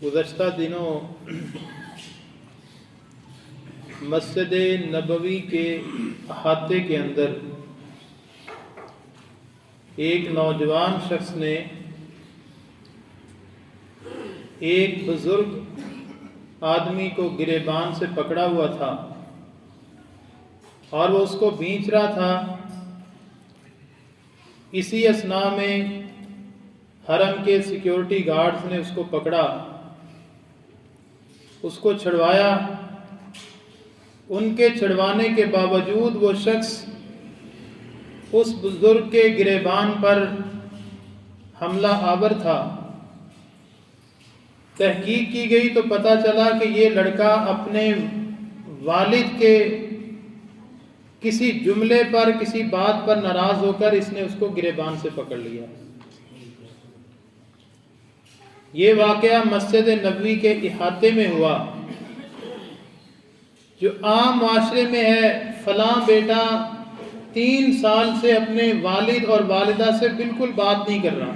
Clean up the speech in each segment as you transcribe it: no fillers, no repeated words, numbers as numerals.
گزشتہ دنوں مسجد نبوی کے احاطے کے اندر ایک نوجوان شخص نے ایک بزرگ آدمی کو گریبان سے پکڑا ہوا تھا اور وہ اس کو بھینچ رہا تھا۔ اسی اثناء میں حرم کے سیکیورٹی گارڈز نے اس کو پکڑا، اس کو چھڑوایا۔ ان کے چھڑوانے کے باوجود وہ شخص اس بزرگ کے گریبان پر حملہ آور تھا۔ تحقیق کی گئی تو پتہ چلا کہ یہ لڑکا اپنے والد کے کسی جملے پر، کسی بات پر ناراض ہو کر اس نے اس کو گریبان سے پکڑ لیا۔ یہ واقعہ مسجد نبوی کے احاطے میں ہوا، جو عام معاشرے میں ہے۔ فلاں بیٹا 3 سال سے اپنے والد اور والدہ سے بالکل بات نہیں کر رہا۔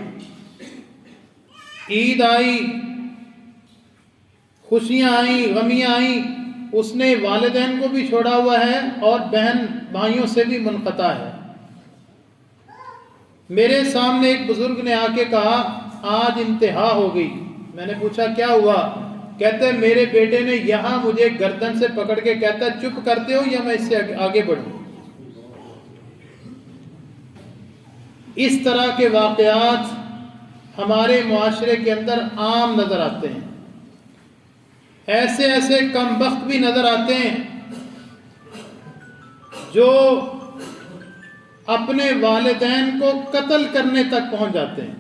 عید آئی، خوشیاں آئیں، غمیاں آئیں، اس نے والدین کو بھی چھوڑا ہوا ہے اور بہن بھائیوں سے بھی منقطع ہے۔ میرے سامنے ایک بزرگ نے آ کے کہا آج انتہا ہو گئی۔ میں نے پوچھا کیا ہوا؟ کہتے میرے بیٹے نے یہاں مجھے گردن سے پکڑ کے کہتا چپ کرتے ہو یا میں اس سے آگے بڑھوں۔ اس طرح کے واقعات ہمارے معاشرے کے اندر عام نظر آتے ہیں۔ ایسے کم بخت بھی نظر آتے ہیں جو اپنے والدین کو قتل کرنے تک پہنچ جاتے ہیں۔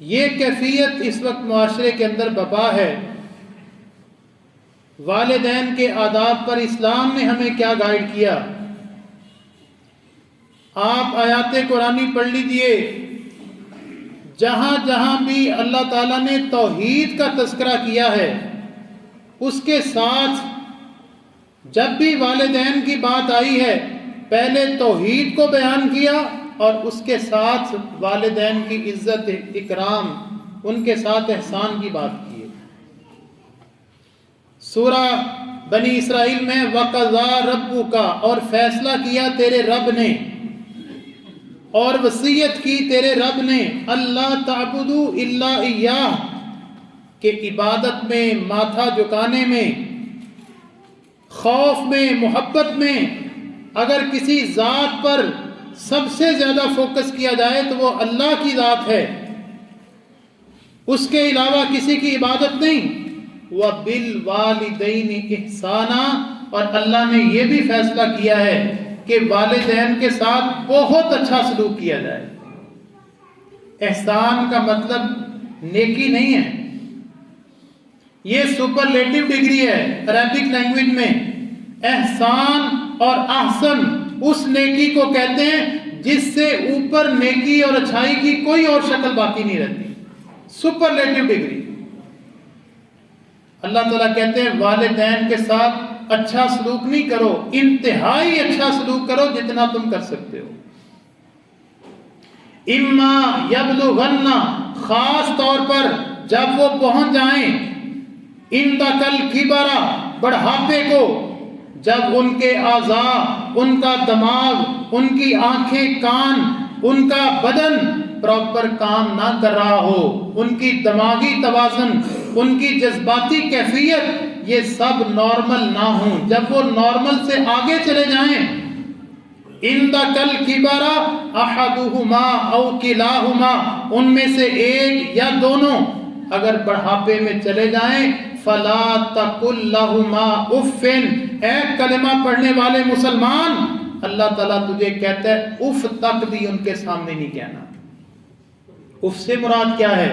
یہ کیفیت اس وقت معاشرے کے اندر بپا ہے۔ والدین کے آداب پر اسلام نے ہمیں کیا گائیڈ کیا؟ آپ آیات قرآنی پڑھ لیجئے، جہاں جہاں بھی اللہ تعالیٰ نے توحید کا تذکرہ کیا ہے، اس کے ساتھ جب بھی والدین کی بات آئی ہے پہلے توحید کو بیان کیا اور اس کے ساتھ والدین کی عزت اکرام، ان کے ساتھ احسان کی بات کی ہے۔ سورہ بنی اسرائیل میں وَقَضَىٰ رَبُّكَ، اور فیصلہ کیا تیرے رب نے اور وصیت کی تیرے رب نے، اللہ تعبدوا الا ایاہ، کہ عبادت میں، ماتھا جھکانے میں، خوف میں، محبت میں اگر کسی ذات پر سب سے زیادہ فوکس کیا جائے تو وہ اللہ کی ذات ہے، اس کے علاوہ کسی کی عبادت نہیں۔ وَبِالْوَالِدَيْنِ إِحْسَانًا، اور اللہ نے یہ بھی فیصلہ کیا ہے کہ والدین کے ساتھ بہت اچھا سلوک کیا جائے۔ احسان کا مطلب نیکی نہیں ہے، یہ سپرلیٹو ڈگری ہے عربک لینگویج میں۔ احسان اور احسن اس نیکی کو کہتے ہیں جس سے اوپر نیکی اور اچھائی کی کوئی اور شکل باقی نہیں رہتی، سپرلیٹو ڈگری۔ اللہ تعالیٰ کہتے ہیں والدین کے ساتھ اچھا سلوک نہیں کرو، انتہائی اچھا سلوک کرو جتنا تم کر سکتے ہو۔ اما یبلغن، خاص طور پر جب وہ پہنچ جائیں، عندک الکبر، بڑھاپے کو، جب ان کے اعضاء، ان کا دماغ، ان کی آنکھیں، کان، ان کا بدن پراپر کام نہ کر رہا ہو، ان کی دماغی توازن، ان کی جذباتی کیفیت، یہ سب نارمل نہ ہوں، جب وہ نارمل سے آگے چلے جائیں، عندک الکبر احدہما او کلاہما، ان میں سے ایک یا دونوں اگر بڑھاپے میں چلے جائیں، فلا تقل لہما اف، اے کلمہ پڑھنے والے مسلمان، اللہ تعالیٰ تجھے کہتا ہے اف تک بھی ان کے سامنے نہیں کہنا۔ اف سے مراد کیا ہے؟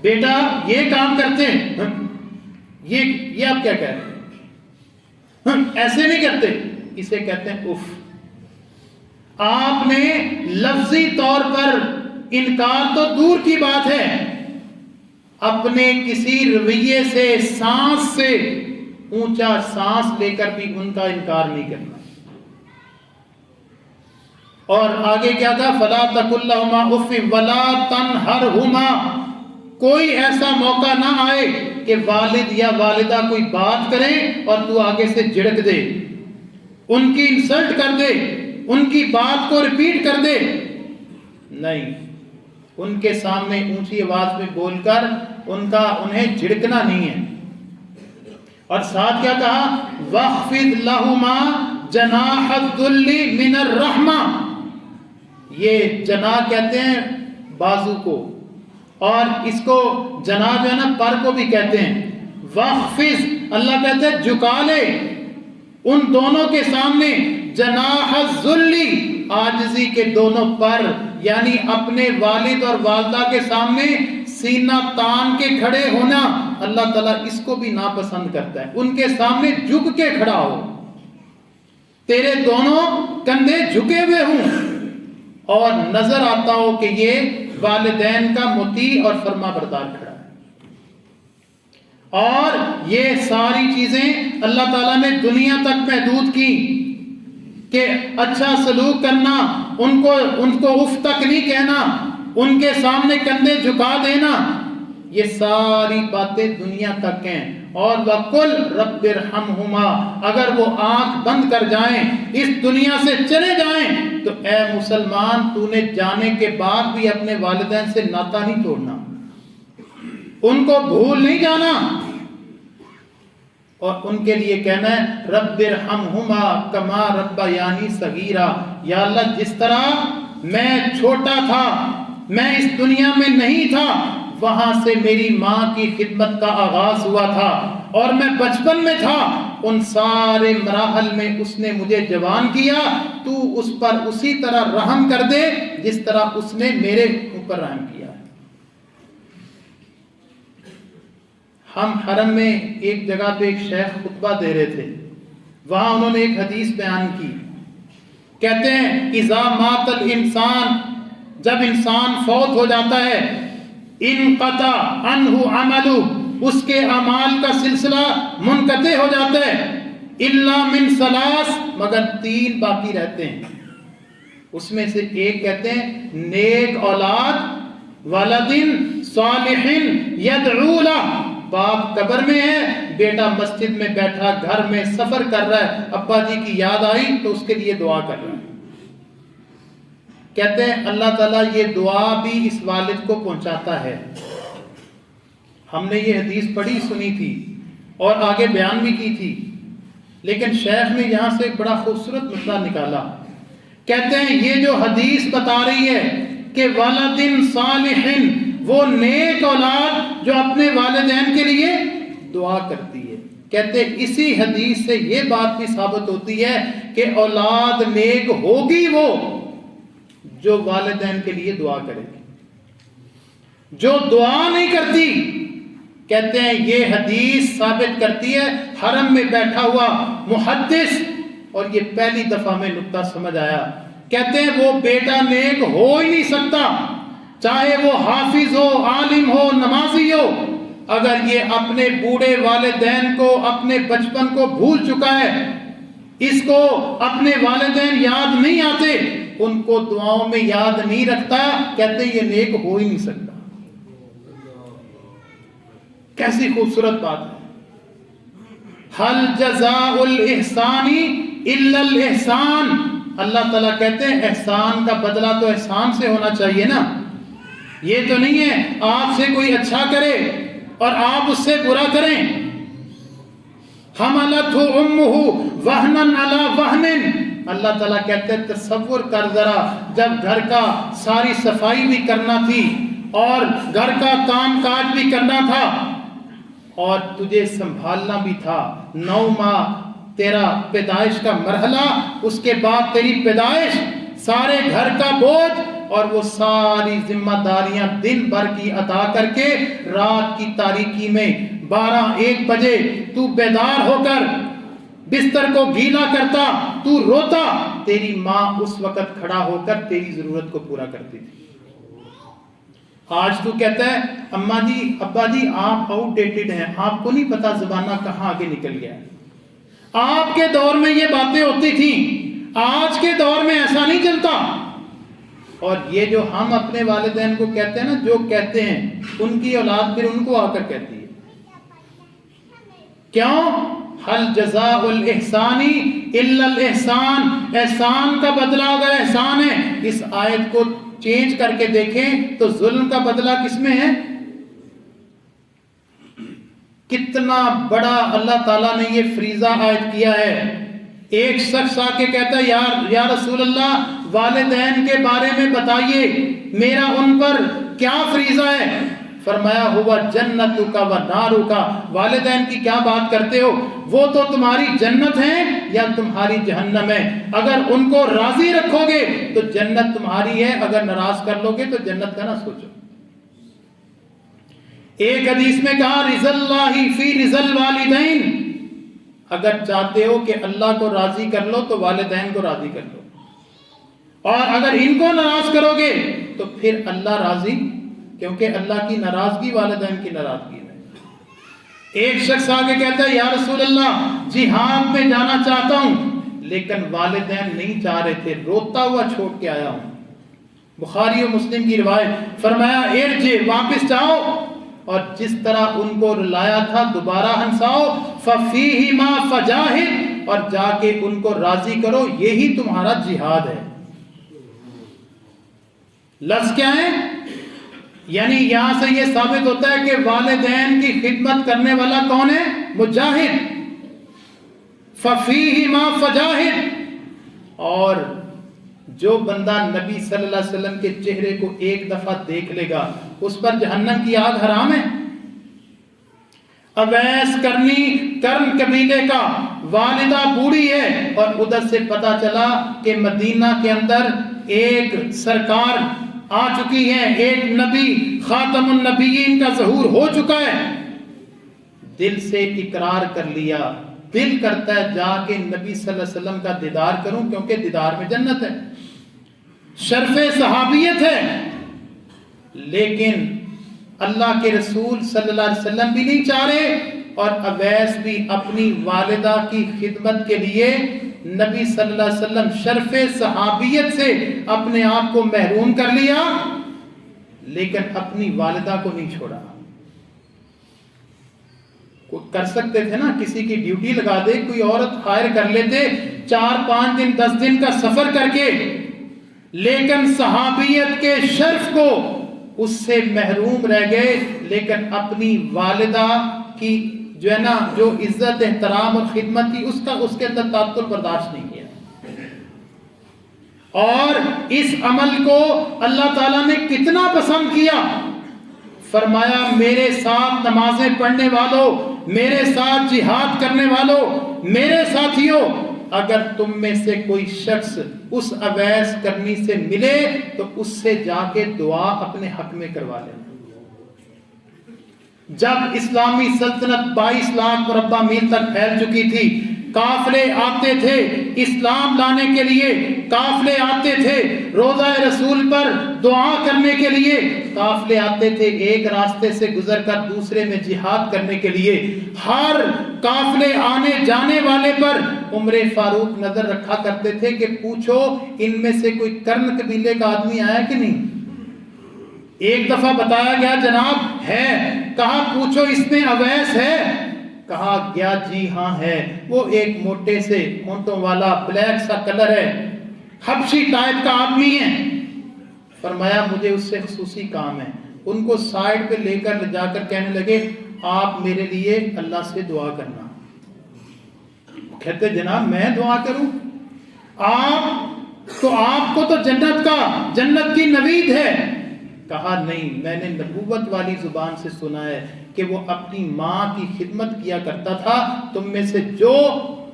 بیٹا یہ کام کرتے ہیں، یہ آپ کیا کہہ رہے ہیں؟ ایسے نہیں کرتے، اسے کہتے ہیں اف۔ آپ نے لفظی طور پر انکار تو دور کی بات ہے، اپنے کسی رویے سے، سانس سے اونچا سانس لے کر بھی ان کا انکار نہیں کرنا۔ اور آگے کیا تھا؟ فلا تقل لهما اف ولا تنهرهما، کوئی ایسا موقع نہ آئے کہ والد یا والدہ کوئی بات کریں اور تو آگے سے جھڑک دے، ان کی انسلٹ کر دے، ان کی بات کو ریپیٹ کر دے. نہیں، ان کے سامنے اونچی آواز میں بول کر انہیں جھڑکنا نہیں ہے. اور ساتھ کیا کہا؟ وَاخْفِضْ لَهُمَا جَنَاحَ الذُّلِّ مِنَ الرَّحْمَةِ. یہ جناح کہتے ہیں بازو کو، اور اس کو جناح جو ہے نا پر کو بھی کہتے ہیں. وَاخْفِضْ، اللہ کہتے ہیں جھکا لے ان دونوں کے سامنے، جناح الذُّلِّ، عاجزی کے دونوں پر، یعنی اپنے والد اور والدہ کے سامنے سینہ تان کے کھڑے ہونا اللہ تعالیٰ اس کو بھی ناپسند کرتا ہے. ان کے سامنے جھک کے کھڑا ہو، تیرے دونوں کندھے جھکے ہوئے ہوں اور نظر آتا ہو کہ یہ والدین کا مطیع اور فرما بردار کھڑا ہے. اور یہ ساری چیزیں اللہ تعالیٰ نے دنیا تک محدود کی کہ اچھا سلوک کرنا، ان کو اف تک نہیں کہنا، ان کے سامنے کندھے جھکا دینا، یہ ساری باتیں دنیا تک ہیں. اور وَقُلْ رَبِّ ارْحَمْهُمَا، اگر وہ آنکھ بند کر جائیں، اس دنیا سے چلے جائیں، تو اے مسلمان تو نے جانے کے بعد بھی اپنے والدین سے ناتا نہیں توڑنا، ان کو بھول نہیں جانا، اور ان کے لیے کہنا ہے رب ارحمہما کما ربیانی صغیرا. یا اللہ جس طرح میں چھوٹا تھا، میں اس دنیا میں نہیں تھا، وہاں سے میری ماں کی خدمت کا آغاز ہوا تھا، اور میں بچپن میں تھا، ان سارے مراحل میں اس نے مجھے جوان کیا، تو اس پر اسی طرح رحم کر دے جس طرح اس نے میرے اوپر رحم کیا. ہم حرم میں ایک جگہ پہ ایک شیخ خطبہ دے رہے تھے، وہاں انہوں نے ایک حدیث بیان کی. کہتے ہیں اذا مات الانسان، جب انسان فوت ہو جاتا ہے، انقطع عنہ عملہ، اس کے اعمال کا سلسلہ منقطع ہو جاتا ہے، الا من ثلاث، مگر 3 باقی رہتے ہیں. اس میں سے ایک کہتے ہیں نیک اولاد، ولد صالح یدعو لہ، باپ قبر میں ہے، بیٹا مسجد میں بیٹھا گھر میں سفر کر رہا ہے، ابا جی کی یاد آئی تو اس کے لیے دعا کر رہا ہے. کہتے ہیں اللہ تعالیٰ یہ دعا بھی اس والد کو پہنچاتا ہے. ہم نے یہ حدیث پڑھی سنی تھی اور آگے بیان بھی کی تھی، لیکن شیخ نے یہاں سے ایک بڑا خوبصورت مسئلہ نکالا. کہتے ہیں یہ جو حدیث بتا رہی ہے کہ ولد صالح، وہ نیک اولاد جو اپنے والدین کے لیے دعا کرتی ہے، کہتے ہیں اسی حدیث سے یہ بات بھی ثابت ہوتی ہے کہ اولاد نیک ہوگی وہ جو والدین کے لیے دعا کرے گی. جو دعا نہیں کرتی، کہتے ہیں یہ حدیث ثابت کرتی ہے، حرم میں بیٹھا ہوا محدث، اور یہ پہلی دفعہ میں نقطہ سمجھ آیا، کہتے ہیں وہ بیٹا نیک ہو ہی نہیں سکتا، چاہے وہ حافظ ہو، عالم ہو، نمازی ہو، اگر یہ اپنے بوڑھے والدین کو، اپنے بچپن کو بھول چکا ہے، اس کو اپنے والدین یاد نہیں آتے، ان کو دعاؤں میں یاد نہیں رکھتا، کہتے ہیں یہ نیک ہو ہی نہیں سکتا. کیسی خوبصورت بات ہے. حل جزاء الاحسان الا الاحسان، اللہ تعالیٰ کہتے ہیں احسان کا بدلہ تو احسان سے ہونا چاہیے نا. یہ تو نہیں ہے آپ سے کوئی اچھا کرے اور آپ اس سے برا کریں. حملتہ امہ وہنا علی وہن، اللہ تعالیٰ کہتے ہیں تصور کر ذرا، جب گھر کا ساری صفائی بھی کرنا تھی اور گھر کا کام کاج بھی کرنا تھا اور تجھے سنبھالنا بھی تھا، 9 ماہ تیرا پیدائش کا مرحلہ، اس کے بعد تیری پیدائش، سارے گھر کا بوجھ اور وہ ساری ذمہ داریاں دن بھر کی ادا کر کے رات کی تاریکی میں 12-1 بجے تو بیدار ہو کر بستر کو گیلا کرتا، تو روتا، تیری ماں اس وقت کھڑا ہو کر تیری ضرورت کو پورا کرتی تھی. آج تو کہتا ہے اماں جی، ابا جی آپ آؤٹ ڈیٹڈ ہیں، آپ کو نہیں پتا زمانہ کہاں آگے نکل گیا ہے. آپ کے دور میں یہ باتیں ہوتی تھیں، آج کے دور میں ایسا نہیں چلتا. اور یہ جو ہم اپنے والدین کو کہتے ہیں نا، جو کہتے ہیں ان کی اولاد پھر ان کو آ کر کہتی ہے کیوں؟ حل جزاء الاحسان الا الاحسان، احسان کا بدلہ اگر احسان ہے، اس آیت کو چینج کر کے دیکھیں تو ظلم کا بدلہ کس میں ہے؟ کتنا بڑا اللہ تعالیٰ نے یہ فریضہ عائد کیا ہے۔ ایک شخص آ کے کہتا ہے یا رسول اللہ والدین کے بارے میں بتائیے، میرا ان پر کیا فریضہ ہے؟ فرمایا ہوا جنتک و نارک، والدین کی کیا بات کرتے ہو، وہ تو تمہاری جنت ہیں یا تمہاری جہنم ہے، اگر ان کو راضی رکھو گے تو جنت تمہاری ہے، اگر ناراض کر لو گے تو جنت کا نہ سوچو۔ ایک حدیث میں کہا رضا اللہ فی رضا الوالدین، اگر چاہتے ہو کہ اللہ کو راضی کر لو تو والدین کو راضی کر لو، اور اگر ان کو ناراض کرو گے تو پھر اللہ راضی، کیونکہ اللہ کی ناراضگی والدین کی ناراضگی ہے۔ ایک شخص آگے کہتا ہے یا رسول اللہ جہاد میں جانا چاہتا ہوں لیکن والدین نہیں چاہ رہے تھے، روتا ہوا چھوڑ کے آیا ہوں، بخاری و مسلم کی روایت۔ فرمایا ارجع، واپس جاؤ، اور جس طرح ان کو رلایا تھا دوبارہ ہنساؤ، ففیہما فجاہد، اور جا کے ان کو راضی کرو، یہی تمہارا جہاد ہے۔ لفظ کیا ہے؟ یعنی یہاں سے یہ ثابت ہوتا ہے کہ والدین کی خدمت کرنے والا کون ہے؟ مجاہد۔ ففیہما فجاہد، اور جو بندہ نبی صلی اللہ علیہ وسلم کے چہرے کو ایک دفعہ دیکھ لے گا اس پر جہنم کی آگ حرام ہے۔ اویس کرن قبیلے کا والدہ بوڑھی ہے، اور ادھر سے پتا چلا کہ مدینہ کے اندر ایک سرکار آ چکی ہے، ایک نبی خاتم النبیین کا ظہور ہو چکا ہے، دل سے اقرار کر لیا، دل کرتا ہے جا کے نبی صلی اللہ علیہ وسلم کا دیدار کروں، کیونکہ دیدار میں جنت ہے، شرف صحابیت ہے۔ لیکن اللہ کے رسول صلی اللہ علیہ وسلم بھی نہیں چاہ رہے، اور اویس بھی اپنی والدہ کی خدمت کے لیے نبی صلی اللہ علیہ وسلم شرف صحابیت سے اپنے آپ کو محروم کر لیا، لیکن اپنی والدہ کو نہیں چھوڑا۔ کر سکتے تھے نا، کسی کی ڈیوٹی لگا دے، کوئی عورت ہائر کر لیتے 4-5 دن 10 دن کا سفر کر کے، لیکن صحابیت کے شرف کو اس سے محروم رہ گئے، لیکن اپنی والدہ کی جو ہے نا جو عزت احترام اور خدمت تھی اس کے اندر تعطل برداشت نہیں کیا، اور اس عمل کو اللہ تعالیٰ نے کتنا پسند کیا۔ فرمایا میرے ساتھ نمازیں پڑھنے والوں، میرے ساتھ جہاد کرنے والوں، میرے ساتھیوں، اگر تم میں سے کوئی شخص اس اویس کرنی سے ملے تو اس سے جا کے دعا اپنے حق میں کروا لے۔ جب اسلامی سلطنت 22 لاکھ مربع میل تک پھیل چکی تھی، قافلے آتے تھے اسلام لانے کے لیے، قافلے آتے تھے روضہ رسول پر دعا کرنے کے لیے، قافلے آتے تھے ایک راستے سے گزر کر دوسرے میں جہاد کرنے کے لیے۔ ہر قافلے آنے جانے والے پر عمر فاروق نظر رکھا کرتے تھے کہ پوچھو ان میں سے کوئی کرن قبیلے کا آدمی آیا کہ نہیں۔ ایک دفعہ بتایا گیا جناب ہے، کہا پوچھو اس میں اویس ہے، کہا گیا جی ہاں ہے، وہ ایک موٹے سے ہونٹوں والا بلیک سا کلر ہے، حبشی ٹائپ کا آدمی ہے۔ فرمایا مجھے اس سے خصوصی کام ہے۔ ان کو سائڈ پہ لے کر جا کر کہنے لگے آپ میرے لیے اللہ سے دعا کرنا۔ کہتے جناب میں دعا کروں؟ آپ کو تو جنت کی نوید ہے۔ کہا نہیں، میں نے نبوت والی زبان سے سنا ہے کہ وہ اپنی ماں کی خدمت کیا کرتا تھا، تم میں سے جو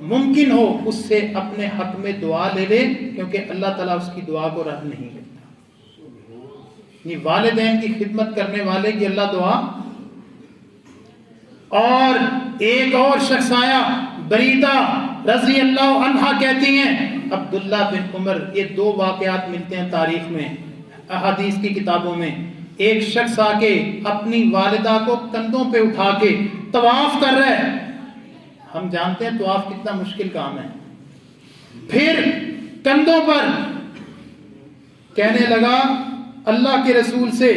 ممکن ہو اس سے اپنے حق میں دعا لے لے، کیونکہ اللہ تعالیٰ اس کی دعا کو رد نہیں کرتا۔ یہ والدین کی خدمت کرنے والے کی اللہ دعا۔ اور ایک اور شخص آیا، بریدہ رضی اللہ عنہا کہتی ہیں، عبداللہ بن عمر، یہ 2 واقعات ملتے ہیں تاریخ میں، احادیث کی کتابوں میں۔ ایک شخص آ کے اپنی والدہ کو کندھوں پہ اٹھا کے طواف کر رہا ہے۔ ہم جانتے ہیں طواف کتنا مشکل کام ہے۔ پھر کندھوں پر کہنے لگا اللہ کے رسول سے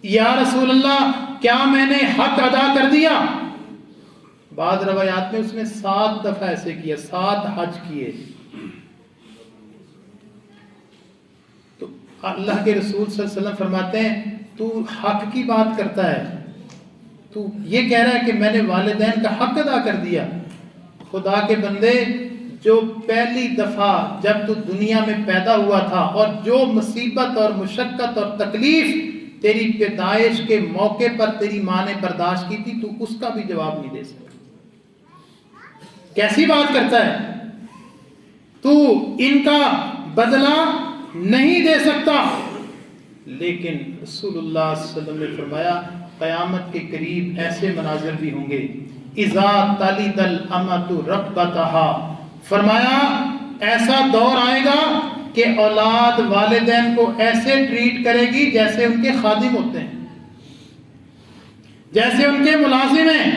یا رسول اللہ کیا میں نے حق ادا کر دیا؟ بعض روایات میں اس نے 7 دفعہ ایسے کیا، 7 حج کیے۔ تو اللہ کے رسول صلی اللہ علیہ وسلم فرماتے ہیں تو حق کی بات کرتا ہے، تو یہ کہہ رہا ہے کہ میں نے والدین کا حق ادا کر دیا؟ خدا کے بندے، جو پہلی دفعہ جب تو دنیا میں پیدا ہوا تھا اور جو مصیبت اور مشقت اور تکلیف تیری پیدائش کے موقع پر تیری ماں نے برداشت کی تھی، تو اس کا بھی جواب نہیں دے سکتا۔ کیسی بات کرتا ہے؟ تو ان کا بدلہ نہیں دے سکتا۔ لیکن رسول اللہ صلی اللہ علیہ وسلم نے فرمایا قیامت کے قریب ایسے مناظر بھی ہوں گے، اذا تلد الامۃ ربتها، فرمایا ایسا دور آئے گا کہ اولاد والدین کو ایسے ٹریٹ کرے گی جیسے ان کے خادم ہوتے ہیں، جیسے ان کے ملازم ہیں،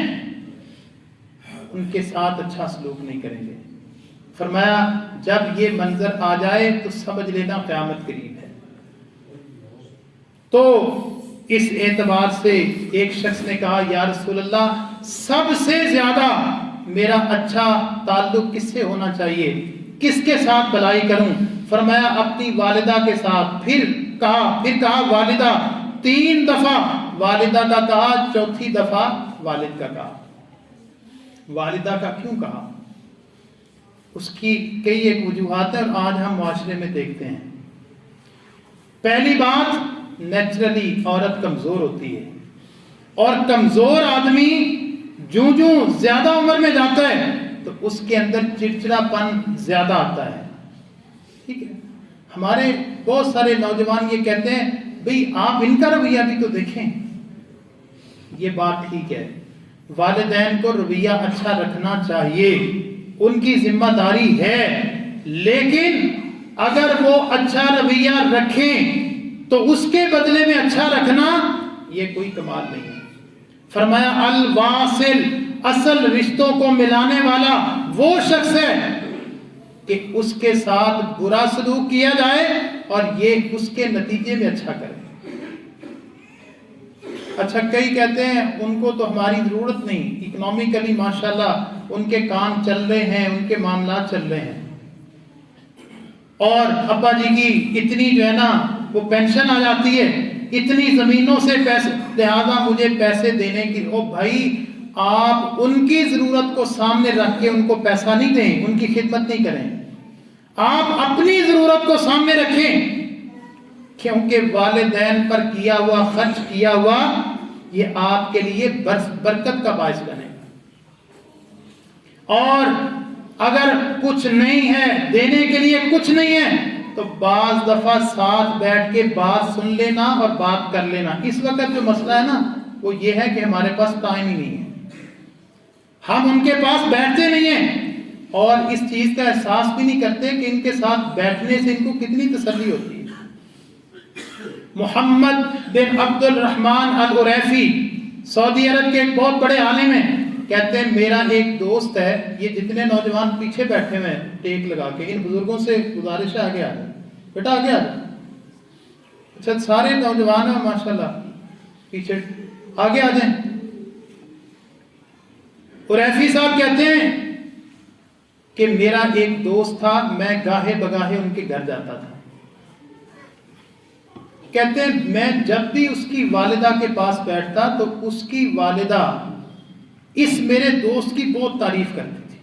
ان کے ساتھ اچھا سلوک نہیں کریں گے۔ فرمایا جب یہ منظر آ جائے تو سمجھ لینا قیامت قریب ہے۔ تو اس اعتبار سے ایک شخص نے کہا یا رسول اللہ سب سے زیادہ میرا اچھا تعلق کس سے ہونا چاہیے، کس کے ساتھ بھلائی کروں؟ فرمایا اپنی والدہ کے ساتھ۔ پھر کہا والدہ، 3 دفعہ والدہ کا کہا، 4تھی دفعہ والد کا کہا۔ والدہ کا کیوں کہا؟ اس کی کئی ایک وجوہات ہیں اور آج ہم معاشرے میں دیکھتے ہیں۔ پہلی بات، نیچرلی عورت کمزور ہوتی ہے، اور کمزور آدمی جو زیادہ عمر میں جاتا ہے تو اس کے اندر چڑچڑا پن زیادہ آتا ہے۔ ٹھیک ہے، ہمارے بہت سارے نوجوان یہ کہتے ہیں بھئی آپ ان کا رویہ بھی تو دیکھیں۔ یہ بات ٹھیک ہے، والدین کو رویہ اچھا رکھنا چاہیے، ان کی ذمہ داری ہے، لیکن اگر وہ اچھا رویہ رکھیں تو اس کے بدلے میں اچھا رکھنا یہ کوئی کمال نہیں ہے۔ فرمایا الواصل، اصل رشتوں کو ملانے والا وہ شخص ہے کہ اس کے ساتھ برا سلوک کیا جائے اور یہ اس کے نتیجے میں اچھا کرے۔ اچھا کئی کہتے ہیں ان کو تو ہماری ضرورت نہیں، اکنامکلی ماشاءاللہ ان کے کام چل رہے ہیں، ان کے معاملات چل رہے ہیں، اور ابا جی کی اتنی جو ہے نا وہ پینشن آ جاتی ہے، اتنی زمینوں سے پیسے، لہذا مجھے پیسے دینے کی۔ او بھائی آپ ان کی ضرورت کو سامنے رکھ کے ان کو پیسہ نہیں دیں، ان کی خدمت نہیں کریں، آپ اپنی ضرورت کو سامنے رکھیں، کیونکہ والدین پر کیا ہوا خرچ کیا ہوا یہ آپ کے لیے برکت کا باعث بنے گا۔ اور اگر کچھ نہیں ہے، دینے کے لیے کچھ نہیں ہے، تو بعض دفعہ ساتھ بیٹھ کے بات سن لینا اور بات کر لینا۔ اس وقت جو مسئلہ ہے نا وہ یہ ہے کہ ہمارے پاس ٹائم ہی نہیں ہے، ہم ان کے پاس بیٹھتے نہیں ہیں اور اس چیز کا احساس بھی نہیں کرتے کہ ان کے ساتھ بیٹھنے سے ان کو کتنی تسلی ہوتی ہے۔ محمد بن عبد الرحمن العریفی سعودی عرب کے ایک بہت بڑے عالم ہیں، کہتے ہیں میرا ایک دوست ہے، یہ جتنے نوجوان پیچھے بیٹھے ہوئے ہیں ٹیک لگا کے، ان بزرگوں سے گزارش ہے آگے آ جائیں بیٹا، آگے آ جائیں۔ اچھا سارے نوجوان ہیں ماشاءاللہ، پیچھے آگے آ جائیں۔ عریفی صاحب کہتے ہیں کہ میرا ایک دوست تھا، میں گاہے بگاہے ان کے گھر جاتا تھا، کہتے ہیں میں جب بھی اس کی والدہ کے پاس بیٹھتا تو اس کی والدہ اس میرے دوست کی بہت تعریف کرتی تھی۔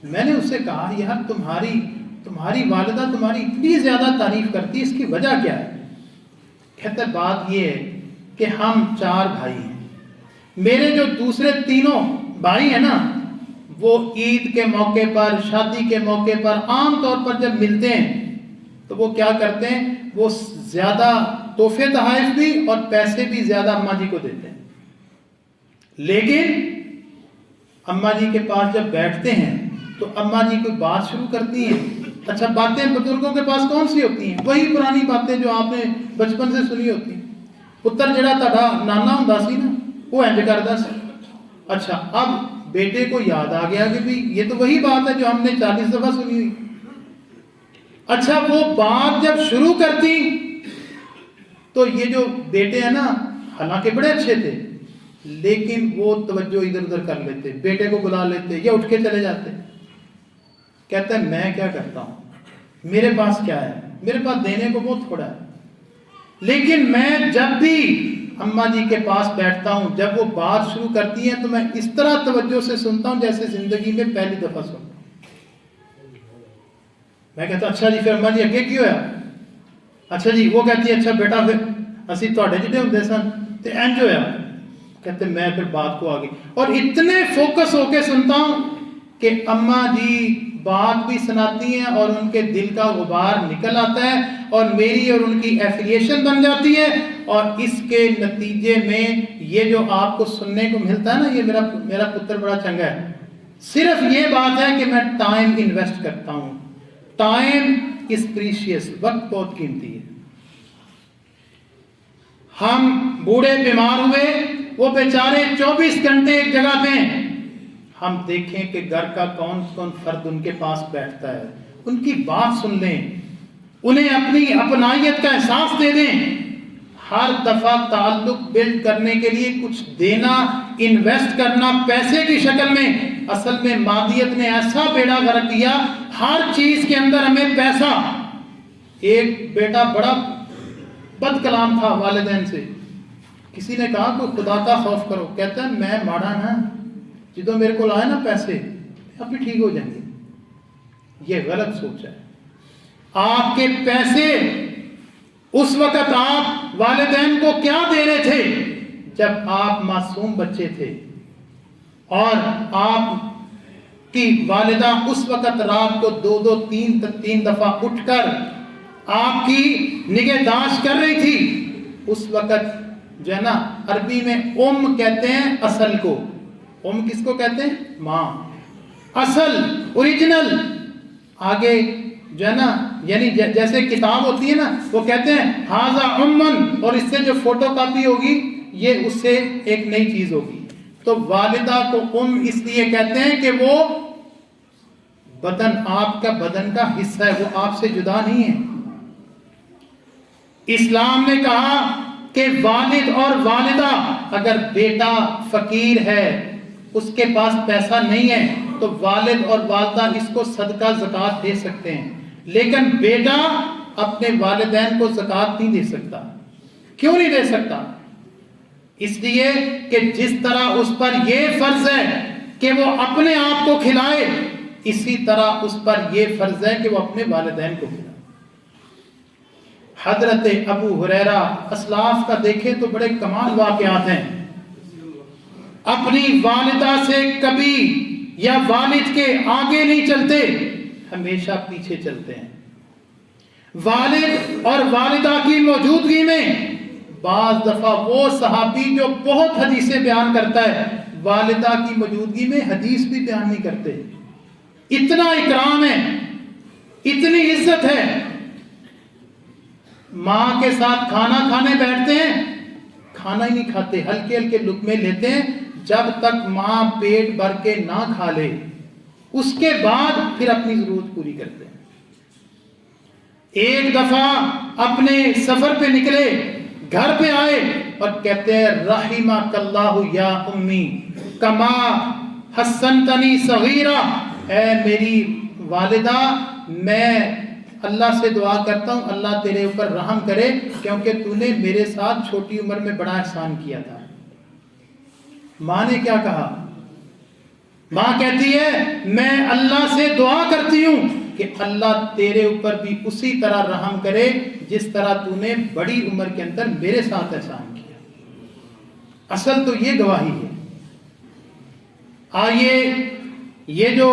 میں نے اس سے کہا یار تمہاری والدہ تمہاری اتنی زیادہ تعریف کرتی ہے، اس کی وجہ کیا ہے؟ کہتے بات یہ ہے کہ ہم 4 بھائی ہیں، میرے جو دوسرے 3 بھائی ہیں نا وہ عید کے موقع پر، شادی کے موقع پر عام طور پر جب ملتے ہیں تو وہ کیا کرتے ہیں، وہ زیادہ تحفے تحائف بھی اور پیسے بھی زیادہ اماں جی کو دیتے ہیں، لیکن اماں جی کے پاس جب بیٹھتے ہیں تو اماں جی کوئی بات شروع کرتی ہیں۔ اچھا باتیں بزرگوں کے پاس کون سی ہوتی ہیں؟ وہی پرانی باتیں جو آپ نے بچپن سے سنی ہوتی ہیں۔ پتر جڑا تہاڈا نانا ہوندا سی نا وہ انج کردا سی۔ اچھا اب بیٹے کو یاد آ گیا کہ بھی یہ تو وہی بات ہے جو ہم نے 40 دفعہ سنی ہوئی۔ اچھا وہ بات جب شروع کرتی تو یہ جو بیٹے ہیں نا حالانکہ بڑے اچھے تھے لیکن وہ توجہ ادھر ادھر کر لیتے, بیٹے کو بلا لیتے یا اٹھ کے چلے جاتے. کہتا ہے میں کیا کرتا ہوں, میرے پاس کیا ہے, میرے پاس دینے کو بہت تھوڑا ہے, لیکن میں جب بھی اماں جی کے پاس بیٹھتا ہوں جب وہ بات شروع کرتی ہیں تو میں اس طرح توجہ سے سنتا ہوں جیسے زندگی میں پہلی دفعہ سنتا ہوں. میں کہتا اچھا جی پھر اماں جی اگے کی ہویا, اچھا جی. وہ کہتی ہے اچھا بیٹا پھر اسی تواڈے جڑے ہوندے سن تے انج ہویا. کہتے میں پھر بات کو آگے اور اتنے فوکس ہو کے سنتا ہوں کہ اماں جی بات بھی سناتی ہیں اور ان کے دل کا غبار نکل آتا ہے اور میری اور ان کی ایفیلیشن بن جاتی ہے. اور اس کے نتیجے میں یہ جو آپ کو سننے کو ملتا ہے نا, یہ میرا پتر بڑا چنگا ہے, صرف یہ بات ہے کہ میں ٹائم انویسٹ کرتا ہوں. ٹائم از پریشیس, وقت بہت قیمتی ہے. ہم بوڑھے بیمار ہوئے, وہ بیچارے 24 گھنٹے ایک جگہ پہ ہیں. ہم دیکھیں کہ گھر کا کون کون فرد ان کے پاس بیٹھتا ہے, ان کی بات سن لیں, انہیں اپنی اپنائیت کا احساس دے دیں. ہر دفعہ تعلق بلڈ کرنے کے لیے کچھ دینا, انویسٹ کرنا پیسے کی شکل میں. اصل میں مادیت نے ایسا بیڑا غرق کیا, ہر چیز کے اندر ہمیں پیسہ. ایک بیٹا بڑا بد کلام تھا والدین سے, کسی نے کہا کہ خدا کا خوف کرو, کہتا ہے میں ماڑا نا, جدو میرے کو لائے نا پیسے اب بھی ٹھیک ہو جائیں گے. یہ غلط سوچ ہے. آپ کے پیسے اس وقت آپ والدین کو کیا دے رہے تھے جب آپ معصوم بچے تھے, اور آپ کی والدہ اس وقت رات کو 2-3 دفعہ اٹھ کر آپ کی نگہداشت کر رہی تھی. اس وقت جو ہے نا عربی میں کہتے ہیں اصل کو. کس کو کہتے ہیں؟ ماں. اصل, اوریجنل. آگے جو ہے نا یعنی جیسے کتاب ہوتی ہے نا, وہ کہتے ہیں ہاذا اور اس سے جو فوٹو کاپی ہوگی یہ اس سے ایک نئی چیز ہوگی. تو والدہ کو اس لیے کہتے ہیں کہ وہ بدن, آپ کا بدن کا حصہ ہے, وہ آپ سے جدا نہیں ہے. اسلام نے کہا کہ والد اور والدہ, اگر بیٹا فقیر ہے, اس کے پاس پیسہ نہیں ہے, تو والد اور والدہ اس کو صدقہ زکوٰۃ دے سکتے ہیں, لیکن بیٹا اپنے والدین کو زکوٰۃ نہیں دے سکتا. کیوں نہیں دے سکتا؟ اس لیے کہ جس طرح اس پر یہ فرض ہے کہ وہ اپنے آپ کو کھلائے, اسی طرح اس پر یہ فرض ہے کہ وہ اپنے والدین کو کھلائے. حضرت ابو ہریرہ اسلاف کا دیکھیں تو بڑے کمال واقعات ہیں. اپنی والدہ سے کبھی یا والد کے آگے نہیں چلتے, ہمیشہ پیچھے چلتے ہیں. والد اور والدہ کی موجودگی میں بعض دفعہ وہ صحابی جو بہت حدیثیں بیان کرتا ہے, والدہ کی موجودگی میں حدیث بھی بیان نہیں کرتے. اتنا اکرام ہے, اتنی عزت ہے. ماں کے ساتھ کھانا کھانے بیٹھتے ہیں, کھانا ہی نہیں کھاتے, ہلکے ہلکے لقمے لیتے ہیں جب تک ماں پیٹ بھر کے نہ کھا لے, اس کے بعد پھر اپنی ضرورت پوری کرتے ہیں. ایک دفعہ اپنے سفر پہ نکلے, گھر پہ آئے اور کہتے ہیں رحمک اللہ یا امی کما حسنتنی صغیرہ, اے میری والدہ میں اللہ سے دعا کرتا ہوں اللہ تیرے اوپر رحم کرے, کیونکہ تو نے میرے ساتھ چھوٹی عمر میں بڑا احسان کیا تھا. ماں نے کیا کہا؟ ماں کہتی ہے میں اللہ سے دعا کرتی ہوں کہ اللہ تیرے اوپر بھی اسی طرح رحم کرے جس طرح تو نے بڑی عمر کے اندر میرے ساتھ احسان کیا. اصل تو یہ گواہی ہے. آئیے, یہ جو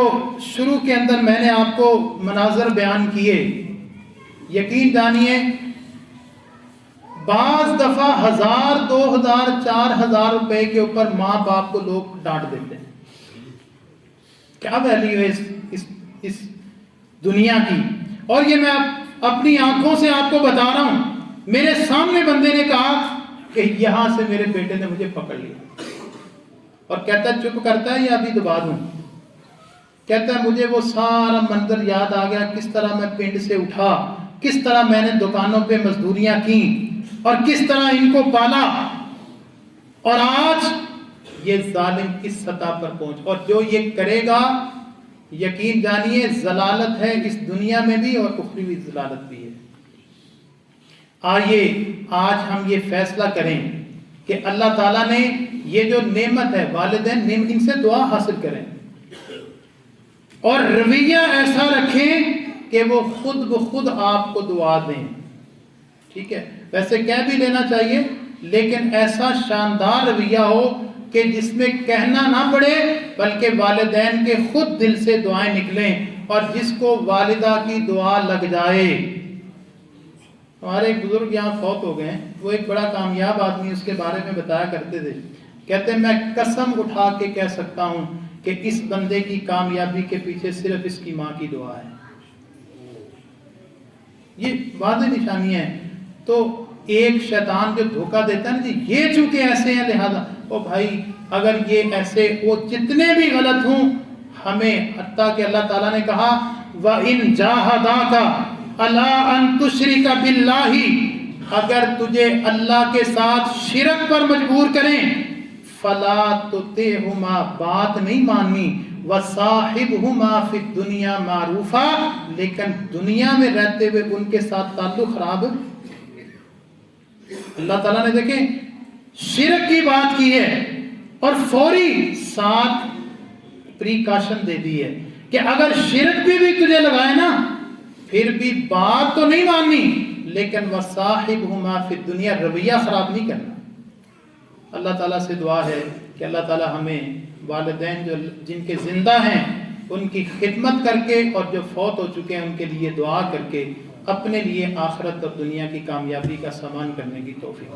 شروع کے اندر میں نے آپ کو مناظر بیان کیے, یقین جانیے بعض دفعہ 1000 2000 4000 روپے کے اوپر ماں باپ کو لوگ ڈانٹ دیتے ہیں. کیا ویلیو ہے اس دنیا کی؟ اور یہ میں اپنی آنکھوں سے آپ کو بتا رہا ہوں. میرے سامنے بندے نے کہا کہ یہاں سے میرے بیٹے نے مجھے پکڑ لیا, اور کہتا ہے چپ کرتا ہے یا ابھی دبا دوں. کہتا ہے مجھے وہ سارا منظر یاد آ گیا, کس طرح میں پنڈ سے اٹھا, کس طرح میں نے دکانوں پہ مزدوریاں کی, اور کس طرح ان کو پالا، اور آج یہ ظالم کس سطح پر پہنچ، اور جو یہ کرے گا یقین جانیے ضلالت ہے اس دنیا میں بھی اور اخروی ضلالت بھی ہے۔ آئیے آج ہم یہ فیصلہ کریں کہ اللہ تعالیٰ نے یہ جو نعمت ہے والدین ان سے دعا حاصل کریں اور رویہ ایسا رکھیں کہ وہ خود بخود آپ کو دعا دیں، ٹھیک ہے؟ ویسے کہہ بھی لینا چاہیے لیکن ایسا شاندار رویہ ہو کہ جس میں کہنا نہ پڑے بلکہ والدین کے خود دل سے دعائیں نکلیں، اور جس کو والدہ کی دعا لگ جائے۔ ہمارے ایک بزرگ یہاں فوت ہو گئے ہیں، وہ ایک بڑا کامیاب آدمی، اس کے بارے میں بتایا کرتے تھے، کہتے ہیں میں قسم اٹھا کے کہہ سکتا ہوں کہ اس بندے کی کامیابی کے پیچھے صرف اس کی ماں کی دعا ہے۔ یہ واضح نشانی ہے۔ تو ایک شیطان جو دھوکہ دیتا ہے نا جی، یہ چونکہ ایسے ہیں لہذا، او بھائی اگر یہ ایسے وہ جتنے بھی غلط ہوں، ہمیں حتیٰ کہ اللہ تعالیٰ نے کہا وَإِن جَاهَدَاكَ عَلَىٰ أَن تُشْرِكَ بِاللَّهِ، اگر تجھے اللہ کے ساتھ شرک پر مجبور کریں فَلَا تُطِعْهُمَا، بات نہیں ماننی، وَصَاحِبْهُمَا فِي الدُّنْيَا مَعْرُوفًا، لیکن دنیا میں رہتے ہوئے ان کے ساتھ تعلق خراب۔ اللہ تعالیٰ نے دیکھیں شرک کی بات کی ہے اور فوری ساتھ پریکاشن دے دی ہے کہ اگر شرک بھی تجھے لگائے نا پھر بھی بات تو نہیں ماننی، لیکن وَصَاحِبْهُمَا فِي الدُّنْيَا، رویہ خراب نہیں کرنا۔ اللہ تعالیٰ سے دعا ہے کہ اللہ تعالیٰ ہمیں والدین جن کے زندہ ہیں ان کی خدمت کر کے اور جو فوت ہو چکے ہیں ان کے لیے دعا کر کے اپنے لیے آخرت اور دنیا کی کامیابی کا سامان کرنے کی توفیق۔